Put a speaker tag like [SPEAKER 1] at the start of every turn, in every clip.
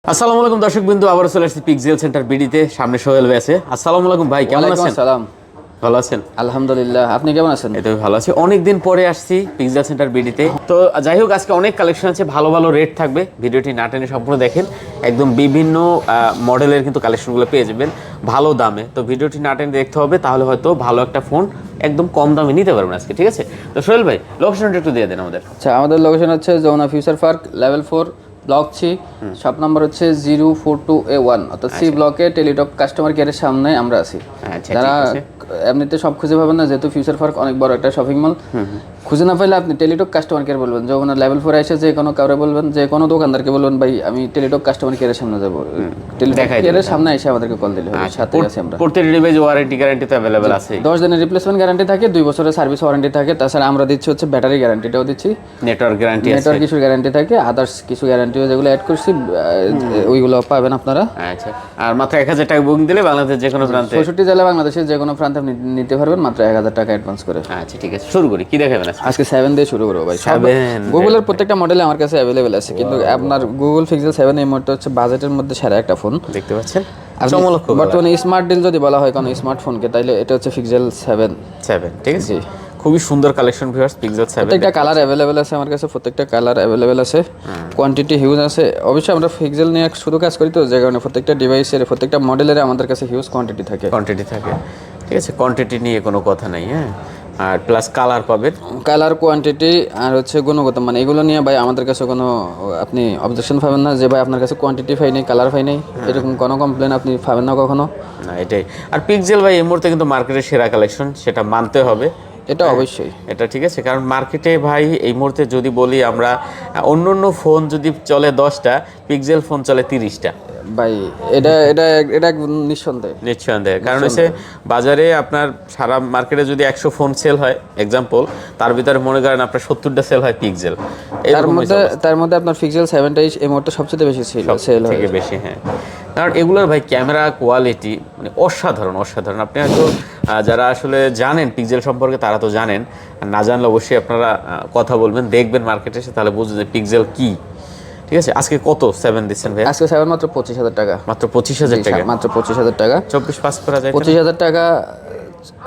[SPEAKER 1] আসসালামু আলাইকুম দর্শক বিন্দু, আবার চলে আসছি পিক্সেল সেন্টার বিডিতে। সামনে সোহেল ভাই আছে। আসসালামু আলাইকুম ভাই, কেমন আছেন?
[SPEAKER 2] সালাম।
[SPEAKER 1] ভালো আছেন?
[SPEAKER 2] আলহামদুলিল্লাহ, আপনি কেমন আছেন?
[SPEAKER 1] এই তো ভালো আছি। অনেকদিন পরে আসছি পিক্সেল সেন্টার বিডিতে। তো যাই হোক, আজকে অনেক কালেকশন আছে, ভালো ভালো রেট থাকবে। ভিডিওটি না টেনে সম্পূর্ণ দেখেন, একদম বিভিন্ন মডেলের কিন্তু কালেকশনগুলো পেয়ে যাবেন ভালো দামে। তো ভিডিওটি না টেনে দেখতে হবে, তাহলে হয়তো ভালো একটা ফোন একদম কম দামে নিতে পারবেন আজকে, ঠিক আছে? তো সোহেল ভাই, লোকেশনটা একটু দিয়ে দেন আমাদের।
[SPEAKER 2] আচ্ছা, আমাদের লোকেশন হচ্ছে Jamuna future park level 4 block 3, shop number হচ্ছে 042A1, অর্থাৎ সি ব্লকে টেলিটক কাস্টমার কেয়ারের সামনে আমরা আছি।
[SPEAKER 1] আচ্ছা,
[SPEAKER 2] যারা
[SPEAKER 1] ঠিক আছে।
[SPEAKER 2] এমনিতে সব খুঁজে পাবেন না, যেহেতু ফিউচার পার্ক অনেক বড় একটা শপিং মল, খুঁজে না পাইলে আপনি টেলিটক কাস্টমার কেয়ার বলবেন। যমুনা লেভেল 4 এসে যে কোনো কাউরে বলবেন, যে কোনো দোকানদারকে বলবেন ভাই আমি টেলিটক কাস্টমার কেয়ারের সামনে যাবো, টেলিটক কেয়ারের সামনে এসে আমাদেরকে কল দিলে হবে। সাথে আছি আমরা।
[SPEAKER 1] প্রত্যেকটি ডিভাইস ওয়ারেন্টি গ্যারান্টি তো अवेलेबल আছে।
[SPEAKER 2] 10 দিনের রিপ্লেসমেন্ট গ্যারান্টি থাকে, 2 বছরের সার্ভিস ওয়ারেন্টি থাকে। তাছাড়া আমরা দিচ্ছি হচ্ছে ব্যাটারি গ্যারান্টিটাও দিচ্ছি,
[SPEAKER 1] নেটওয়ার্ক গ্যারান্টি আছে,
[SPEAKER 2] নেটওয়ার্ক কিছু গ্যারান্টি থাকে, আদার্স কিছু গ্যারান্টিও যেগুলো অ্যাড করছি ওইগুলো পাবেন আপনারা।
[SPEAKER 1] আচ্ছা, আর মাত্র 1000 টাকা বুকিং দিলে বাংলাদেশের যে কোনো প্রান্তে,
[SPEAKER 2] 65 জেলা বাংলাদেশের যে কোনো প্রান্তে আপনি নিতে পারবেন মাত্র 1000 টাকা অ্যাডভান্স করে।
[SPEAKER 1] আচ্ছা ঠিক আছে, শুরু করি। কি দেখাবেন
[SPEAKER 2] আজকে 7 দিয়ে শুরু করবো ভাই।
[SPEAKER 1] 7
[SPEAKER 2] গুগলের প্রত্যেকটা মডেলে আমার কাছে অ্যাভেলেবেল আছে, কিন্তু আপনার গুগল পিক্সেল 7 এই মুহূর্তে হচ্ছে বাজেটের মধ্যে সেরা একটা ফোন
[SPEAKER 1] দেখতে পাচ্ছেন।
[SPEAKER 2] বর্তমানে স্মার্ট ডিল যদি বলা হয় কোনো স্মার্টফোনকে, তাইলে এটা হচ্ছে পিক্সেল 7।
[SPEAKER 1] ঠিক আছে, খুবই সুন্দর কালেকশন ভিউয়ার্স, পিক্সেল 7
[SPEAKER 2] প্রত্যেকটা কালার অ্যাভেলেবেল আছে আমার কাছে, প্রত্যেকটা কালার অ্যাভেলেবেল আছে, কোয়ান্টিটি হিউজ আছে। অবশ্যই আমরা পিক্সেল নিয়ে শুধু কাজ করি, তো যে কারণে প্রত্যেকটা ডিভাইসের প্রত্যেকটা মডেলের আমাদের কাছে হিউজ কোয়ান্টিটি থাকে।
[SPEAKER 1] ঠিক আছে, কোয়ান্টিটি নিয়ে কোনো কথা নাই। হ্যাঁ, আর প্লাস কালার পাবেন,
[SPEAKER 2] কালার কোয়ান্টিটি আর হচ্ছে গুণগত মানে, এগুলো নিয়ে ভাই আমাদের কাছে কোনো আপনি অবজেকশন পাবেন না যে ভাই আপনার কাছে কোয়ান্টিটি পাই নেই, কালার পাই নেই, এরকম কোনো কমপ্লেন আপনি পাবেন না কখনো
[SPEAKER 1] না এটাই। আর পিক্সেল ভাই এই মুহূর্তে কিন্তু মার্কেটের সেরা কালেকশন, সেটা মানতে হবে,
[SPEAKER 2] এটা অবশ্যই।
[SPEAKER 1] এটা ঠিক আছে, কারণ মার্কেটে ভাই এই মুহূর্তে যদি বলি আমরা, অন্য অন্য ফোন যদি চলে 10টা, পিক্সেল ফোন চলে 30টা
[SPEAKER 2] ভাই। এটা এটা এটা
[SPEAKER 1] নিঃসন্দেহে। কারণ হচ্ছে বাজারে আপনার সারা মার্কেটে যদি 100 ফোন সেল হয় এক্সাম্পল, তার ভিতরে মনে করেন আপনার 70টা সেল হয় পিক্সেল।
[SPEAKER 2] তার মধ্যে আপনার পিক্সেল 7টাই এই মুহূর্তে সবচেয়ে বেশি সেল হয়,
[SPEAKER 1] বেশি। হ্যাঁ, কারণ এগুলোর ভাই ক্যামেরা কোয়ালিটি মানে অসাধারণ। আপনি হয়তো যারা আসলে জানেন পিক্সেল সম্পর্কে তারা তো জানেন, আর না জানলে অবশ্যই আপনারা কথা বলবেন, দেখবেন মার্কেটে এসে, তাহলে বুঝবেন যে পিক্সেল কি। ঠিক আছে, আজকে কত 7 দিচ্ছেন ভাই?
[SPEAKER 2] আজকে 7 মাত্র 25,000 টাকা।
[SPEAKER 1] মাত্র 25,000 টাকা?
[SPEAKER 2] মাত্র 25,000 টাকা।
[SPEAKER 1] 24 পাস করা যায়
[SPEAKER 2] 25,000 টাকা।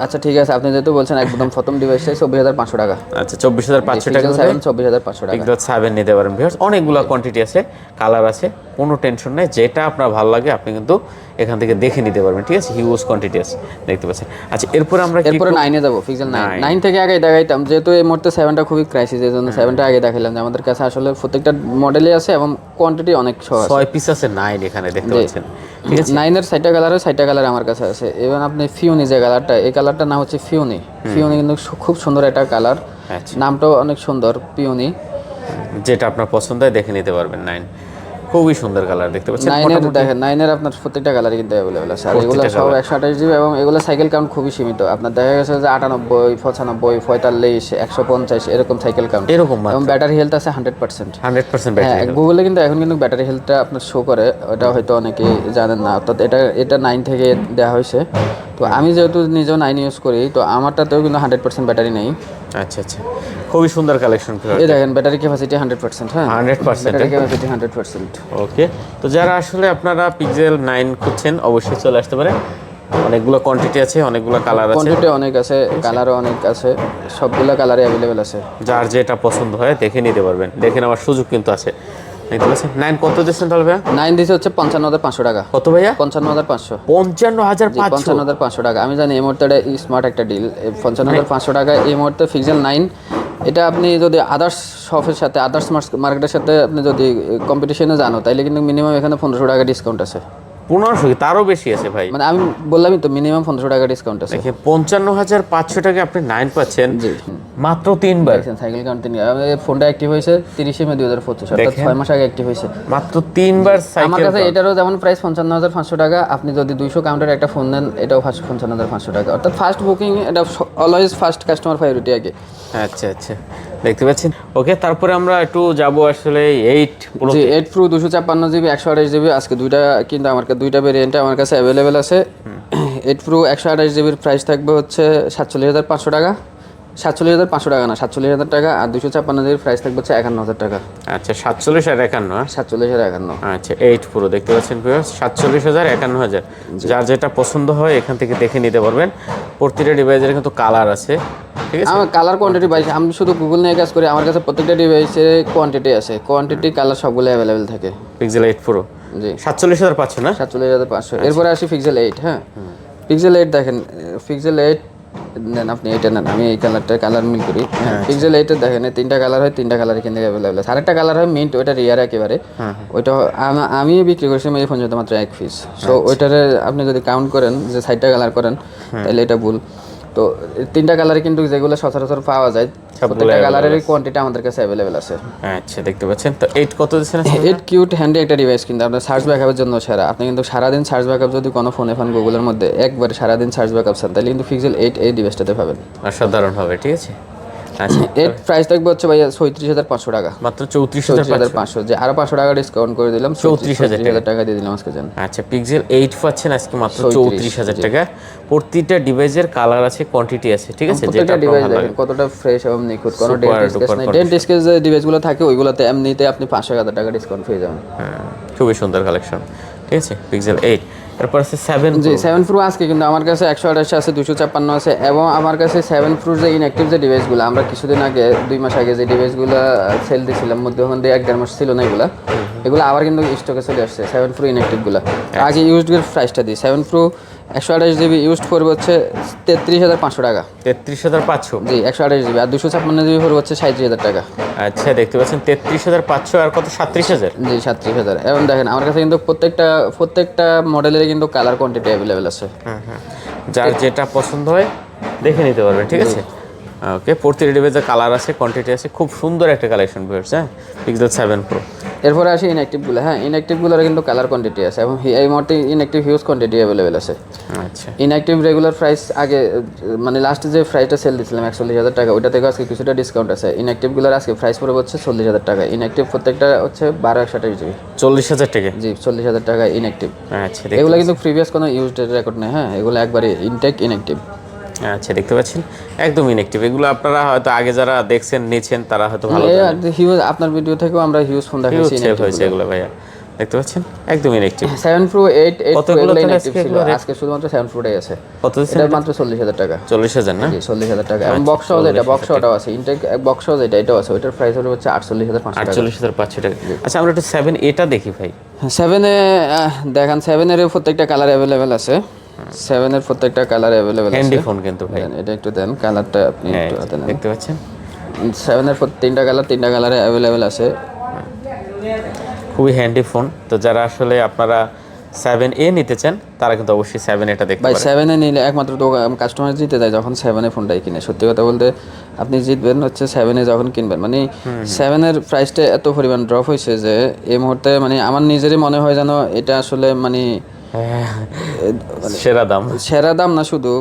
[SPEAKER 2] আচ্ছা ঠিক আছে, আপনি যেহেতু বলছেন একদম প্রথম ডিভাইসটাই 24,500 টাকা।
[SPEAKER 1] আচ্ছা, 24,500 টাকা,
[SPEAKER 2] 24,500 টাকা
[SPEAKER 1] পিক্সেল 7 নিতে পারেন ভিউয়ার্স। অনেকগুলো কোয়ান্টিটি আছে, কালার আছে, কোনো টেনশন নেই। যেটা আপনার ভালো লাগে আপনি কিন্তু এখান থেকে দেখে নিতে পারবেন। ঠিক আছে, হিউজ কোয়ান্টিটি আছে, দেখতে পাচ্ছেন। আচ্ছা, এরপর 9-এ
[SPEAKER 2] যাবো। পিক্সেল 9 থেকে আগে দেখাইতাম, যেহেতু এই মুহূর্তে 7টা খুবই ক্রাইসিস, এই জন্য 7টা আগে দেখাইলাম যে আমাদের কাছে আসলে প্রত্যেকটা মডেলই আছে এবং কোয়ান্টিটি অনেক
[SPEAKER 1] 6 পিস আছে 9 এখানে দেখতে পাচ্ছেন। ঠিক আছে,
[SPEAKER 2] 9-এর 6টা কালার আমার কাছে আছে। এবং আপনি ফিউনি যে কালারটা, এই কালারটা না হচ্ছে ফিউনি কিন্তু খুব সুন্দর একটা কালার, নামটাও অনেক সুন্দর, পিওনি।
[SPEAKER 1] যেটা আপনার পছন্দ হয় দেখে নিতে পারবেন। 9 খুবই সুন্দর কালার, দেখতে পাচ্ছেন।
[SPEAKER 2] 9-এর আপনার প্রত্যেকটা কালারই কিন্তু অ্যাভেলেবল আছে, আর এগুলো সব 128 জিবি, এবং এগুলো সাইকেল কাউন্ট খুবই সীমিত। আপনার দেখা গেছে যে 98, 95, 45, 150 এরকম সাইকেল কাউন্ট, এবং ব্যাটারি হেলথ আছে 100%।
[SPEAKER 1] ব্যাটারি
[SPEAKER 2] গুগলে কিন্তু এখন কিন্তু ব্যাটারি হেলথটা আপনার শো করে, ওটা হয়তো অনেকেই জানেন না। অর্থাৎ এটা 9 থেকে দেওয়া হয়েছে। তো আমি যেহেতু নিজেও 9 ইউজ করি, তো আমারটাতেও কিন্তু 100% ব্যাটারি নেই।
[SPEAKER 1] আচ্ছা, খুবই সুন্দর কালেকশন।
[SPEAKER 2] এই দেখেন, ব্যাটারি ক্যাপাসিটি 100%। হ্যাঁ,
[SPEAKER 1] 100%
[SPEAKER 2] ব্যাটারি ক্যাপাসিটি 100%।
[SPEAKER 1] ওকে, তো যারা আসলে আপনারা পিক্সেল 9 খুঁজছেন অবশ্যই চলে আসতে পারে। অনেকগুলো কোয়ান্টিটি আছে, অনেকগুলো কালার আছে,
[SPEAKER 2] কোয়ান্টিটি অনেক আছে, কালারও অনেক আছে, সবগুলো কালারই অ্যাভেলেবেল আছে।
[SPEAKER 1] যার যেটা পছন্দ হয় দেখে নিতে পারবেন, দেখে নেওয়ার সুযোগ কিন্তু আছে। দেখতে পাচ্ছেন 9 কত দিচ্ছেন তাহলে ভাইয়া?
[SPEAKER 2] 9 দিছে হচ্ছে 55,500 টাকা।
[SPEAKER 1] কত ভাইয়া?
[SPEAKER 2] 55,500।
[SPEAKER 1] 55,500
[SPEAKER 2] টাকা। আমি জানি এই মুহূর্তে এটা স্মার্ট একটা ডিল। 55,500 টাকা এই মুহূর্তে পিক্সেল 9। এটা আপনি যদি আদার্স শপের সাথে, আদার্স মার্কেটের সাথে আপনি যদি কম্পিটিশনে জানো, তাইলে কিন্তু মিনিমাম এখানে 1500 টাকা ডিসকাউন্ট আছে।
[SPEAKER 1] 1500 কি তারও বেশি আছে ভাই?
[SPEAKER 2] মানে আমি বললামই তো, মিনিমাম 1500 টাকা ডিসকাউন্ট আছে।
[SPEAKER 1] 55,500 টাকা আপনি 9 পাচ্ছেন মাত্র 3 বার।
[SPEAKER 2] সাইকেল কাউন্ট 3 বার। ফোনটা অ্যাক্টিভ হয়েছে 30 মে 2025, অর্থাৎ 6 মাস আগে অ্যাক্টিভ হয়েছে।
[SPEAKER 1] মাত্র 3 বার সাইকেল।
[SPEAKER 2] আমার কাছে এটারও যেমন প্রাইস 55,500 টাকা। আপনি যদি 200 কাউন্টের একটা ফোন নেন, এটাও 55,500 টাকা। অর্থাৎ ফার্স্ট বুকিং, এটা অলওয়েজ ফার্স্ট কাস্টমার প্রায়োরিটি আগে।
[SPEAKER 1] আচ্ছা, দেখতে পাচ্ছেন। ওকে, তারপরে আমরা একটু যাব আসলে 8 Pro।
[SPEAKER 2] 8 Pro 256 GB 128 GB. আজকে দুইটা কিন্তু আমার কাছে, দুইটা ভেরিয়েন্ট আমার কাছে অ্যাভেলেবেল আছে। 8 Pro 128 জিবির প্রাইস থাকবে হচ্ছে 47,500 টাকা। 47,500 টাকা না, 47,000 টাকা। আর 256 জিবির প্রাইস থাকবে হচ্ছে 51,000 টাকা।
[SPEAKER 1] আচ্ছা 47 আর 51।
[SPEAKER 2] 47,051।
[SPEAKER 1] আচ্ছা 8 প্রো দেখতে পাচ্ছেন ভিউয়ার্স, 47,000 51,000, যার যেটা পছন্দ হয় এখান থেকে দেখে নিতে পারবেন। প্রতিটা ডিভাইসের কিন্তু কালার আছে, ঠিক আছে।
[SPEAKER 2] আমার কালার কোয়ান্টিটি ভাই, আমি শুধু গুগল নিয়ে কাজ করি, আমার কাছে প্রত্যেকটা ডিভাইসের কোয়ান্টিটি আছে, কোয়ান্টিটি কালার সবগুলো অ্যাভেলেবেল থাকে।
[SPEAKER 1] পিক্সেল 8 প্রো
[SPEAKER 2] জি
[SPEAKER 1] 47,500 না?
[SPEAKER 2] 47,500। এরপরে আসি পিক্সেল 8। হ্যাঁ, পিক্সেল 8 দেখেন, পিক্সেল 8 নেন, আপনি এটা নেন, আমি এই কালারটা কালার মিল করি। হ্যাঁ, পিক্সেল 8 দেখেন, এই 3টা কালার হয়, 3টা কালার এখান থেকে অ্যাভেলেবেল আছে। আরেকটা কালার হয় মিন্ট, ওইটা রিয়ার একেবারে। ওইটা আমি বিক্রি করছি এই পর্যন্ত মাত্র 1 পিস। সো ওইটারে আপনি যদি কাউন্ট করেন যে 60টা কালার করেন, তাহলে এটা ভুল। তো 3টা কালারে কিন্তু যেগুলো সচরাচর পাওয়া যায়, প্রত্যেকটা কালারেরই কোয়ান্টিটি আমাদের কাছে অ্যাভেলেবেল আছে।
[SPEAKER 1] আচ্ছা দেখতে পাচ্ছেন। তো 8 কত দিচ্ছেন?
[SPEAKER 2] 8 কিউট হ্যান্ডি একটা ডিভাইস, কিন্তু আপনার সার্চ ব্যাকআপের জন্য সেরা। আপনি কিন্তু সারাদিন সার্চ ব্যাকআপ যদি কোনো ফোনে গুগলের মধ্যে একবারে সারাদিন সার্চ ব্যাকআপ চান, তাহলে কিন্তু পিক্সেল 8 এই ডিভাইসটাতে পাবেন।
[SPEAKER 1] অসাধারণ হবে, ঠিক আছে। আচ্ছা
[SPEAKER 2] 8 প্রাইস থাকবে হচ্ছে ভাইয়া 36,500 টাকা।
[SPEAKER 1] মাত্র 34,500।
[SPEAKER 2] যে আরো 500 টাকা ডিসকাউন্ট করে দিলাম,
[SPEAKER 1] 34,000
[SPEAKER 2] টাকা দিয়ে দিলাম আজকে জান।
[SPEAKER 1] আচ্ছা পিক্সেল 8 পাচ্ছেন আজকে মাত্র 34,000 টাকা। প্রতিটা ডিভাইসের কালার আছে, কোয়ান্টিটি আছে, ঠিক আছে।
[SPEAKER 2] প্রত্যেকটা ডিভাইস দেখেন কতটা ফ্রেশ এবং নিখুঁত, কোনো ডেন্ট স্কেচ নাই। ডেন্ট স্কেচ যে ডিভাইসগুলো থাকে ওইগুলোতে এমনিতে আপনি 500,000 টাকা ডিসকাউন্ট পেয়ে যাবেন।
[SPEAKER 1] খুবই সুন্দর কালেকশন, ঠিক আছে। পিক্সেল 8, এরপর আছে 7
[SPEAKER 2] জি 7 প্রো আজকে কিন্তু আমার কাছে 128 আছে, 256 আছে, এবং আমার কাছে 7 প্রোর যে ইনঅ্যাক্টিভ যে ডিভাইসগুলো, আমরা কিছুদিন আগে 2 মাস আগে যে ডিভাইসগুলো সেল দিয়েছিলাম, মধ্যে ওখান দিয়ে 1-1.5 মাস ছিল না এগুলো আবার কিন্তু স্টকে চলে আসছে 7 প্রো ইনঅ্যাক্টিভগুলো। আগে ইউজড এর প্রাইসটা দিই, 7 প্রো 128 জিবি ইউজড পড়বে হচ্ছে 33,500 টাকা।
[SPEAKER 1] 33,500?
[SPEAKER 2] জি 128 জিবি। আর 256 জিবি পড়বে হচ্ছে 37,000 টাকা।
[SPEAKER 1] আচ্ছা দেখতে পাচ্ছেন 33,500 আর কত 37,000?
[SPEAKER 2] জি 37,000। এবং দেখেন আমার কাছে কিন্তু প্রত্যেকটা মডেলের কিন্তু কালার কোয়ান্টিটি অ্যাভেলেবেল আছে।
[SPEAKER 1] যার যেটা পছন্দ হয় দেখে নিতে পারবেন, ঠিক আছে। ওকে, প্রতিটা ডিভাইসের কালার আছে, কোয়ান্টিটি আছে, খুব সুন্দর একটা কালেকশন ভিউয়ার্স। হ্যাঁ, পিক্সেল 7 প্রো।
[SPEAKER 2] এরপরে আসি ইনঅ্যাক্টিভগুলো। হ্যাঁ, ইনঅ্যাক্টিভগুলোর কিন্তু কালার কোয়ান্টিটি আছে, এবং এই মুহূর্তে ইনঅ্যাক্টিভ হিউজ কোয়ান্টিটি অ্যাভেলেবেল আছে।
[SPEAKER 1] আচ্ছা
[SPEAKER 2] ইনঅ্যাক্টিভ রেগুলার প্রাইস আগে মানে লাস্টে যে প্রাইসটা সেল দিয়েছিলাম 41,000 টাকা, ওইটা থেকে আজকে কিছুটা ডিসকাউন্ট আছে। ইনঅ্যাক্টিভগুলোর আজকে প্রাইস পড়বে হচ্ছে 40,000 টাকা। ইনঅ্যাক্টিভ প্রত্যেকটা হচ্ছে 12/128 জিবি।
[SPEAKER 1] 40,000 টাকা?
[SPEAKER 2] জি 40,000 টাকা ইনঅ্যাক্টিভ।
[SPEAKER 1] আচ্ছা
[SPEAKER 2] এগুলো কিন্তু প্রিভিয়াস কোনো ইউজড রেকর্ড নেই। হ্যাঁ, এগুলো একবারে ইনটেক ইনঅ্যাক্টিভ।
[SPEAKER 1] আচ্ছা দেখতে পাচ্ছেন একদম ইনঅ্যাক্টিভ। এগুলো আপনারা হয়তো আগে যারা দেখছেন নিয়েছেন তারা হয়তো ভালো
[SPEAKER 2] হিউজ, আপনার ভিডিও থেকেও আমরা হিউজ ফোন দেখাচ্ছি
[SPEAKER 1] হয়েছে এগুলো ভাইয়া, দেখতে পাচ্ছেন একদম ইনঅ্যাক্টিভ।
[SPEAKER 2] 7 প্রো 8
[SPEAKER 1] কতগুলো
[SPEAKER 2] ইনঅ্যাক্টিভ ছিল, আজকে শুধুমাত্র 7 প্রোটাই আছে।
[SPEAKER 1] কত দিচ্ছেন?
[SPEAKER 2] এটা মাত্র 40,000 টাকা।
[SPEAKER 1] 40,000 না?
[SPEAKER 2] জি 40,000 টাকা। এবং বক্স সহ যেটা, বক্স সহটাও আছে, ইনটেক বক্স সহ যেটা, এটাও আছে। ওইটার প্রাইস হলো হচ্ছে 48,500 টাকা।
[SPEAKER 1] 48,500 টাকা। আচ্ছা আমরা একটু 7 এটা দেখি ভাই।
[SPEAKER 2] 7 এ দেখেন, 7 এর প্রত্যেকটা কালার অ্যাভেলেবেল আছে। 7 এর প্রত্যেকটা কালার অ্যাভেলেবেল আছে।
[SPEAKER 1] হ্যান্ডি ফোন কিন্তু ভাই,
[SPEAKER 2] এটা একটু দেন কালারটা, আপনি একটু হাতে নেন।
[SPEAKER 1] দেখতে পাচ্ছেন
[SPEAKER 2] 7 এর 3টা কালারে অ্যাভেলেবেল আছে।
[SPEAKER 1] খুবই হ্যান্ডি ফোন। তো যারা আসলে আপনারা 7A নিতে চান তারা কিন্তু অবশ্যই 7 এটা দেখতে
[SPEAKER 2] ভাই
[SPEAKER 1] পারেন।
[SPEAKER 2] 7 এ নিলে একমাত্র তো কাস্টমার জিতে যায় যখন 7 এ ফোনটাই কিনে। সত্যি কথা বলতে আপনি জিতবেন হচ্ছে 7 এ যখন কিনবেন। মানে 7 এর প্রাইসটা এত পরিমাণ ড্রপ হয়েছে যে এই মুহূর্তে মানে আমার নিজেরই মনে হয় যেন এটা আসলে মানে সেরা দাম না, শুধু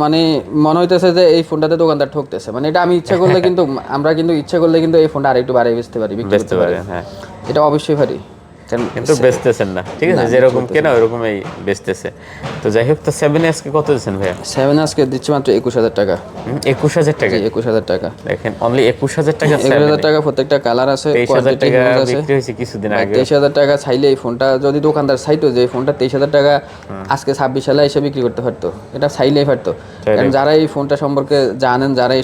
[SPEAKER 2] মানে মনে হইতেছে যে এই ফোনটাতে দোকানদার ঠকতেছে। মানে এটা আমি ইচ্ছা করলে কিন্তু আমরা কিন্তু ইচ্ছা করলে কিন্তু এই ফোনটা আরেকটু বাড়িয়ে বেচতে পারি, বিক্রি করতে পারি।
[SPEAKER 1] হ্যাঁ
[SPEAKER 2] এটা অবশ্যই পারি,
[SPEAKER 1] কিন্তু বেচতেছেন না, ঠিক আছে। যেরকম কেনা ওইরকমই বেচতেছে। তো যাই হোক, তো 7 আজকে কত দিচ্ছেন ভাইয়া?
[SPEAKER 2] 7 আজকে দিচ্ছি মাত্র 21,000 টাকা।
[SPEAKER 1] 21,000 টাকা?
[SPEAKER 2] 21,000 টাকা।
[SPEAKER 1] দেখেন অনলি 21,000 টাকা।
[SPEAKER 2] 21,000 টাকা। প্রত্যেকটা কালার আছে,
[SPEAKER 1] 23,000 টাকা বিক্রি হয়েছে কিছুদিন আগে।
[SPEAKER 2] 23,000 টাকা চাইলে এই ফোনটা যদি দোকানদার চাইতো যে এই ফোনটা 23,000 টাকা আজকে 26 সালে এসে বিক্রি করতে পারতো, এটা চাইলেই পারতো। কারণ যারা এই ফোনটা সম্পর্কে জানেন, যারা এই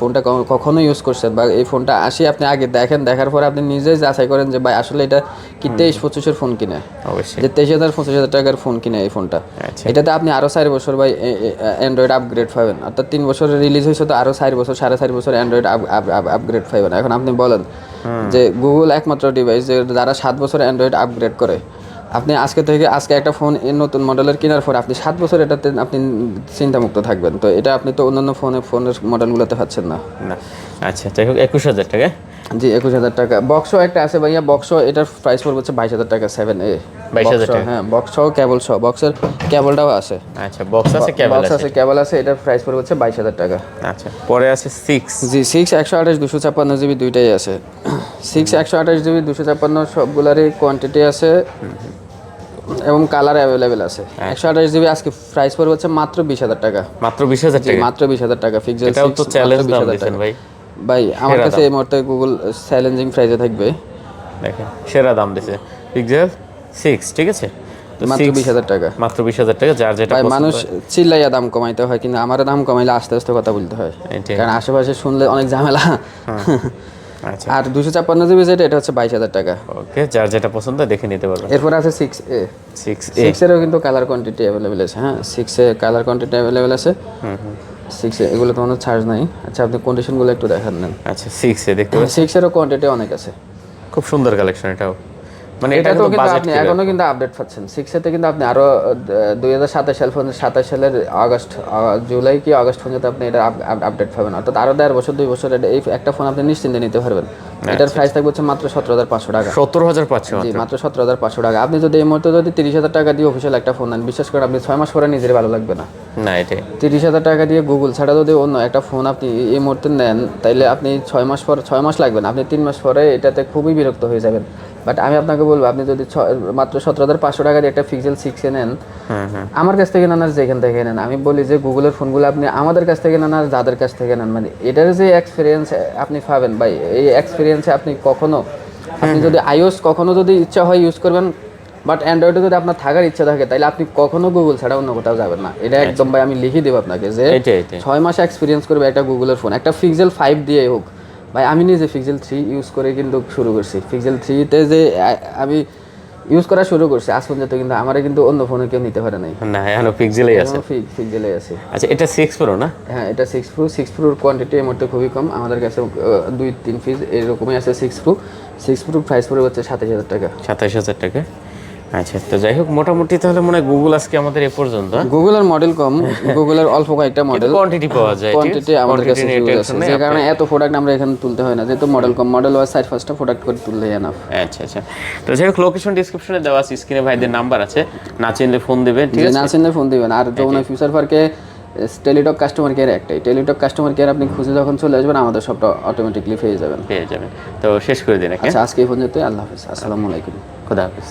[SPEAKER 2] ফোনটা কখনো ইউজ করছেন, বা এই ফোনটা আসি আপনি আগে দেখেন, দেখার পরে আপনি নিজেই যাচাই করেন যে ভাই আসলে এটা কি 23-25 ফোন কিনে,
[SPEAKER 1] অবশ্যই
[SPEAKER 2] যে 23,000-25,000 টাকার ফোন কিনে এই ফোনটা। এটাতে আপনি আরো 4 বছর ভাই অ্যান্ড্রয়েড আপগ্রেড পাবেন। অর্থাৎ 3 বছরে রিলিজ হয়েছে, তো আরো 4 বছর 4.5 বছর অ্যান্ড্রয়েড আপগ্রেড পাবেন। এখন আপনি বলেন যে গুগল একমাত্র ডিভাইস যে যারা 7 বছর অ্যান্ড্রয়েড আপগ্রেড করে, আপনি আজকে একটা ফোন নতুন মডেলের কেনার পর আপনি 7 বছর এটাতে আপনি চিন্তামুক্ত থাকবেন। তো এটা আপনি তো অন্যান্য ফোনের মডেলগুলোতে পাচ্ছেন না।
[SPEAKER 1] আচ্ছা যাই হোক 21,000 টাকা।
[SPEAKER 2] জি 21,000 টাকা। বক্সও একটা আছে ভাইয়া, বক্সও এটার প্রাইস পড়বে হচ্ছে 22,000 টাকা। 7A
[SPEAKER 1] 22,000 টাকা।
[SPEAKER 2] হ্যাঁ, বক্সও কেবল সহ, বক্সের কেবলটাও আছে।
[SPEAKER 1] আচ্ছা বক্স আছে,
[SPEAKER 2] কেবল আছে। এটার প্রাইস পড়বে হচ্ছে 22,000 টাকা।
[SPEAKER 1] আচ্ছা পরে আছে 6।
[SPEAKER 2] জি 6 128 256 জিবি দুইটাই আছে। 6 128 জিবি 256 সবগুলারই কোয়ান্টিটি আছে। এবং কালার অ্যাভেলেবেল আছে। 128 জিবি আজকে প্রাইস পড়বে হচ্ছে মাত্র 20,000 টাকা।
[SPEAKER 1] মাত্র 20,000 টাকা?
[SPEAKER 2] মাত্র 20,000 টাকা পিক্সেল 6।
[SPEAKER 1] এটাও তো চ্যালেঞ্জ দাম দিয়েছেন ভাই।
[SPEAKER 2] ভাই আমার কাছে এই মুহূর্তে গুগল চ্যালেঞ্জিং প্রাইসে থাকবে।
[SPEAKER 1] দেখেন সেরা দাম দিয়েছে পিক্সেল 6, ঠিক আছে? তো
[SPEAKER 2] মাত্র 20,000 টাকা।
[SPEAKER 1] মাত্র 20,000 টাকা, যার যেটা
[SPEAKER 2] ভাই
[SPEAKER 1] পছন্দ।
[SPEAKER 2] মানুষ চিল্লাইয়া দাম কমাইতে হয়, কিন্তু আমার দাম কমাইলে আস্তে আস্তে কথা বলতে হয়,
[SPEAKER 1] এটাই।
[SPEAKER 2] কারণ আশেপাশে শুনলে অনেক ঝামেলা।
[SPEAKER 1] আচ্ছা
[SPEAKER 2] আর 256 জিবি যেটা, এটা হচ্ছে 22,000 টাকা।
[SPEAKER 1] ওকে, যার যেটা পছন্দ দেখে নিতে পারবেন।
[SPEAKER 2] এরপর আছে 6A।
[SPEAKER 1] 6A
[SPEAKER 2] 6 এরও কিন্তু কালার কোয়ান্টিটি অ্যাভেলেবেল আছে। হ্যাঁ, 6A কালার কোয়ান্টিটি অ্যাভেলেবেল আছে। 6A এগুলো তো কোনো চার্জ নাই। আচ্ছা আপনি কন্ডিশনগুলো একটু দেখান নেন।
[SPEAKER 1] আচ্ছা 6A দেখতে পাচ্ছেন,
[SPEAKER 2] 6 এরও কোয়ান্টিটি অনেক আছে।
[SPEAKER 1] খুব সুন্দর কালেকশন এটাও। মানে
[SPEAKER 2] এটা
[SPEAKER 1] এটা
[SPEAKER 2] তো
[SPEAKER 1] কিন্তু
[SPEAKER 2] কিন্তু
[SPEAKER 1] বাজেট
[SPEAKER 2] আপনি এখনো কিন্তু আপডেট পাচ্ছেন। 6 এতে কিন্তু আপনি আরো 2027 সাল পর্যন্ত, 27 সালের জুলাই কি আগস্ট পর্যন্ত আপনি এটা আপডেট পাবেন, অর্থাৎ আরো 1.5 বছর 2 বছর এই একটা ফোন আপনি নিশ্চিন্তে নিতে পারবেন। এটার প্রাইস থাকবে হচ্ছে মাত্র 17,500 টাকা।
[SPEAKER 1] 17,500
[SPEAKER 2] জি,
[SPEAKER 1] মাত্র?
[SPEAKER 2] মাত্র 17,500 টাকা। আপনি যদি এই মুহূর্তে যদি 30,000 টাকা দিয়ে অফিসিয়াল একটা ফোন নেন, বিশ্বাস করেন আপনি 6 মাস পরে নিজের ভালো লাগবে না।
[SPEAKER 1] না এটাই
[SPEAKER 2] 30,000 টাকা দিয়ে গুগল ছাড়া যদি অন্য একটা ফোন আপনি এই মুহূর্তে নেন, তাইলে আপনি 6 মাস পর, 6 মাস লাগবে না, আপনি 3 মাস পরে এটাতে খুবই বিরক্ত হয়ে যাবেন। বাট আমি আপনাকে বলবো, আপনি যদি মাত্র 17,500 টাকা দিয়ে একটা পিক্সেল 6 নেন, আমার কাছ থেকে নেন আর যেখান থেকে নেন, আমি বলি যে গুগলের ফোনগুলো আপনি আমাদের কাছ থেকে নেন আর যাদের কাছ থেকে নেন, মানে এটার যে এক্সপিরিয়েন্স আপনি পাবেন ভাই, এই এক্সপিরিয়েন্সে আপনি কখনো, আপনি যদি iOS কখনো যদি ইচ্ছা হয় ইউজ করবেন, বাট অ্যান্ড্রয়েডে যদি আপনার থাকার ইচ্ছা থাকে, তাহলে আপনি কখনো গুগল ছাড়া অন্য কোথাও যাবেন না। এটা একদম ভাই আমি লিখে দেবো আপনাকে যে
[SPEAKER 1] এটাই
[SPEAKER 2] 6 মাস এক্সপিরিয়েন্স করবে একটা গুগলের ফোন, একটা পিক্সেল 5 দিয়ে হোক। ভাই আমি নিজে পিক্সেল 3 ইউজ করে কিন্তু শুরু করছি। পিক্সেল 3তে যে আমি ইউজ করা শুরু করছি আজ পর্যন্ত, কিন্তু আমারে কিন্তু অন্য ফোনে কেউ নিতে পারে নাই।
[SPEAKER 1] না এখনো পিক্সেলই আছে।
[SPEAKER 2] পিক্সেলে আছে।
[SPEAKER 1] আচ্ছা এটা 6 প্রো না?
[SPEAKER 2] হ্যাঁ এটা 6 প্রো। 6 প্রোর কোয়ান্টিটি এর মধ্যে খুবই কম, আমাদের কাছে 2-3 পিস এরকমই আছে 6 প্রো। 6 প্রো প্রাইস পড়ে হচ্ছে 27,000 টাকা।
[SPEAKER 1] 27,000 টাকা। আচ্ছা তো যাই হোক, মোটামুটি তাহলে মনে হয় গুগল আজকে আমাদের এ পর্যন্ত।
[SPEAKER 2] গুগলের মডেল কম, গুগলের অল্প কয়েকটা মডেল,
[SPEAKER 1] কোয়ান্টিটি পাওয়া যায়,
[SPEAKER 2] কোয়ান্টিটি আমাদের কাছে হিউজ আছে, যে কারণে এত প্রোডাক্ট আমরা এখানে তুলতে হয় না, যেহেতু মডেল কম, মডেল ওয়াইজ 4-5টা প্রোডাক্ট করে তুললেই এনাফ।
[SPEAKER 1] আচ্ছা আচ্ছা, তো যাই হোক লোকেশন ডেসক্রিপশনে দেওয়া আছে, স্ক্রিনে ভাইদের নাম্বার আছে, না চিনলে ফোন দেবেন, ঠিক আছে?
[SPEAKER 2] না চিনলে ফোন দিবেন। আর যমুনা ফিউচার পার্কে টেলিটক কাস্টমার কেয়ার একটাই, টেলিটক কাস্টমার কেয়ার আপনি খুঁজে যখন চলে আসবেন, আমাদের সবটা অটোমেটিকলি পেয়ে যাবেন।
[SPEAKER 1] পেয়ে যাবেন। তো শেষ করে দিন।
[SPEAKER 2] আচ্ছা আজকে এই পর্যন্ত, আল্লাহ হাফেজ, আসসালামু আলাইকুম।
[SPEAKER 1] খুদা হাফেজ।